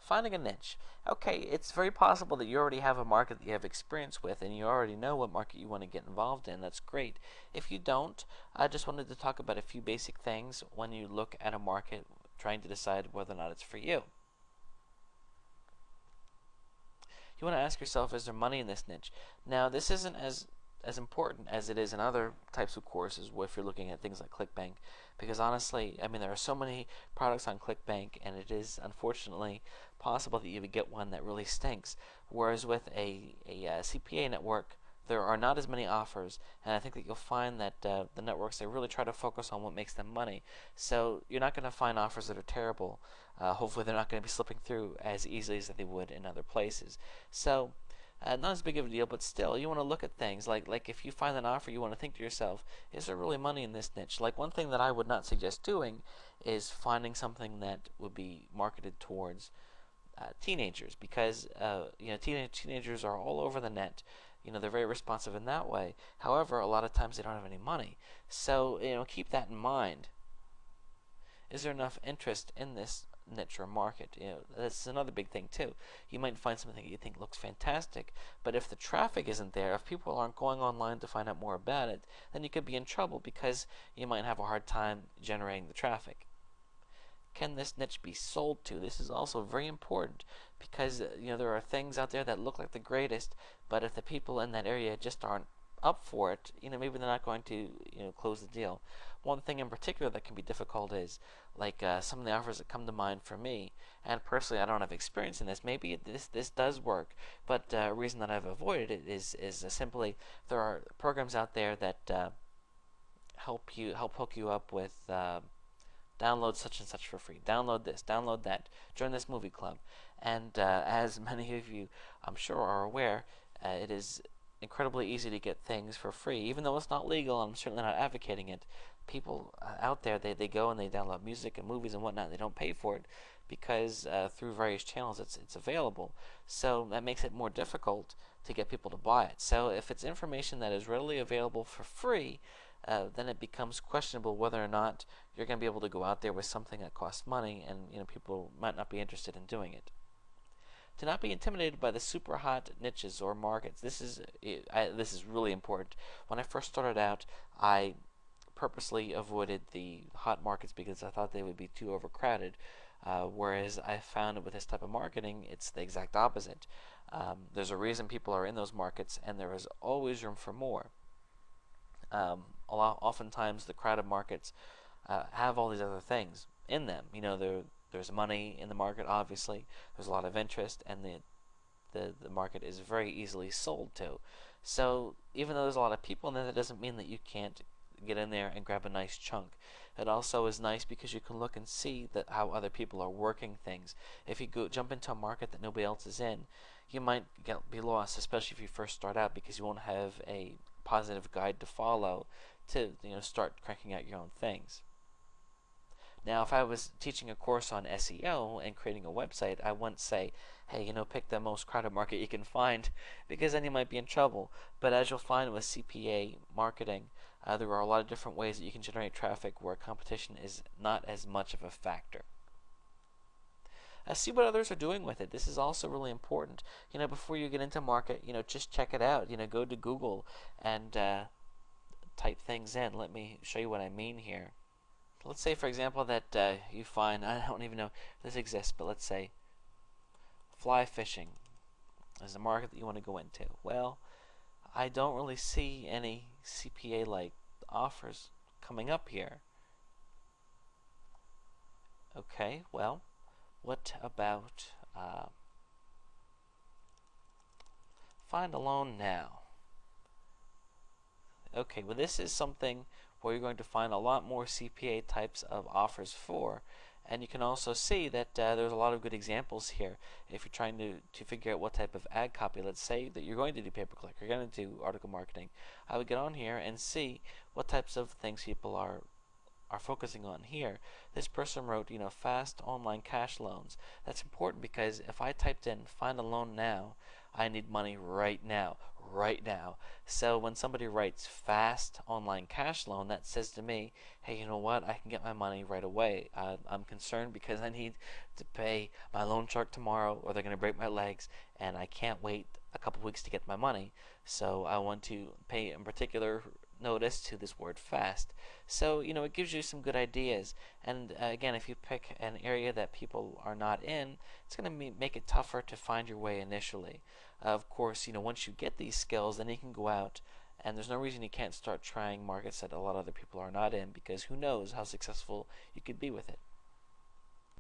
Finding a niche. Okay, it's very possible that you already have a market that you have experience with and you already know what market you want to get involved in. That's great. If you don't, I just wanted to talk about a few basic things when you look at a market trying to decide whether or not it's for you. You want to ask yourself, is there money in this niche? Now, this isn't as important as it is in other types of courses if you're looking at things like ClickBank, because honestly, I mean, there are so many products on ClickBank, and it is unfortunately possible that you would get one that really stinks. Whereas with a CPA network, there are not as many offers, and I think that you'll find that the networks, they really try to focus on what makes them money. So you're not going to find offers that are terrible. Hopefully they're not going to be slipping through as easily as they would in other places. So not as big of a deal, but still, you want to look at things like if you find an offer, you want to think to yourself, is there really money in this niche? Like, one thing that I would not suggest doing is finding something that would be marketed towards teenagers, because teenagers are all over the net. They're very responsive in that way. However, a lot of times they don't have any money. So, keep that in mind. Is there enough interest in this niche or market? That's another big thing too. You might find something that you think looks fantastic, but if the traffic isn't there, if people aren't going online to find out more about it, then you could be in trouble because you might have a hard time generating the traffic. Can this niche be sold to? This is also very important because there are things out there that look like the greatest, but if the people in that area just aren't up for it, maybe they're not going to close the deal. One thing in particular that can be difficult is like some of the offers that come to mind for me, and personally I don't have experience in this. Maybe this does work, but a reason that I've avoided it is simply there are programs out there that help hook you up with download such and such for free, download this, download that, join this movie club. And as many of you I'm sure are aware, it is incredibly easy to get things for free, even though it's not legal. I'm certainly not advocating it. People out there, they go and they download music and movies and whatnot. They don't pay for it because through various channels it's available. So that makes it more difficult to get people to buy it. So if it's information that is readily available for free, then it becomes questionable whether or not you're going to be able to go out there with something that costs money, and people might not be interested in doing it. To not be intimidated by the super hot niches or markets. This is really important. When I first started out, I purposely avoided the hot markets because I thought they would be too overcrowded. Whereas I found with this type of marketing, it's the exact opposite. There's a reason people are in those markets, and there is always room for more. Oftentimes, the crowded markets have all these other things in them. There's money in the market, obviously. There's a lot of interest, and the market is very easily sold to. So even though there's a lot of people in there, that doesn't mean that you can't get in there and grab a nice chunk. It also is nice because you can look and see how other people are working things. If you jump into a market that nobody else is in, you might be lost, especially if you first start out, because you won't have a positive guide to follow to start cranking out your own things. Now, if I was teaching a course on SEO and creating a website, I wouldn't say, hey, pick the most crowded market you can find, because then you might be in trouble. But as you'll find with CPA marketing, there are a lot of different ways that you can generate traffic where competition is not as much of a factor. See what others are doing with it. This is also really important. Before you get into market, just check it out. Go to Google and type things in. Let me show you what I mean here. Let's say, for example, that you find, I don't even know if this exists, but let's say fly fishing is a market that you want to go into. Well, I don't really see any CPA-like offers coming up here. Okay, well, what about find a loan now? Okay, well, this is something where you're going to find a lot more CPA types of offers for, and you can also see that there's a lot of good examples here. If you're trying to figure out what type of ad copy, let's say that you're going to do pay-per-click, you're going to do article marketing, I would get on here and see what types of things people are focusing on here. This person wrote, fast online cash loans. That's important because if I typed in find a loan now, I need money right now. right now. So when somebody writes fast online cash loan, that says to me, hey, you know what? I can get my money right away. I'm concerned because I need to pay my loan shark tomorrow, or they're going to break my legs, and I can't wait a couple weeks to get my money. So I want to pay in particular notice to this word fast. So, it gives you some good ideas. And again, if you pick an area that people are not in, it's going to make it tougher to find your way initially. Of course, once you get these skills, then you can go out, and there's no reason you can't start trying markets that a lot of other people are not in, because who knows how successful you could be with it.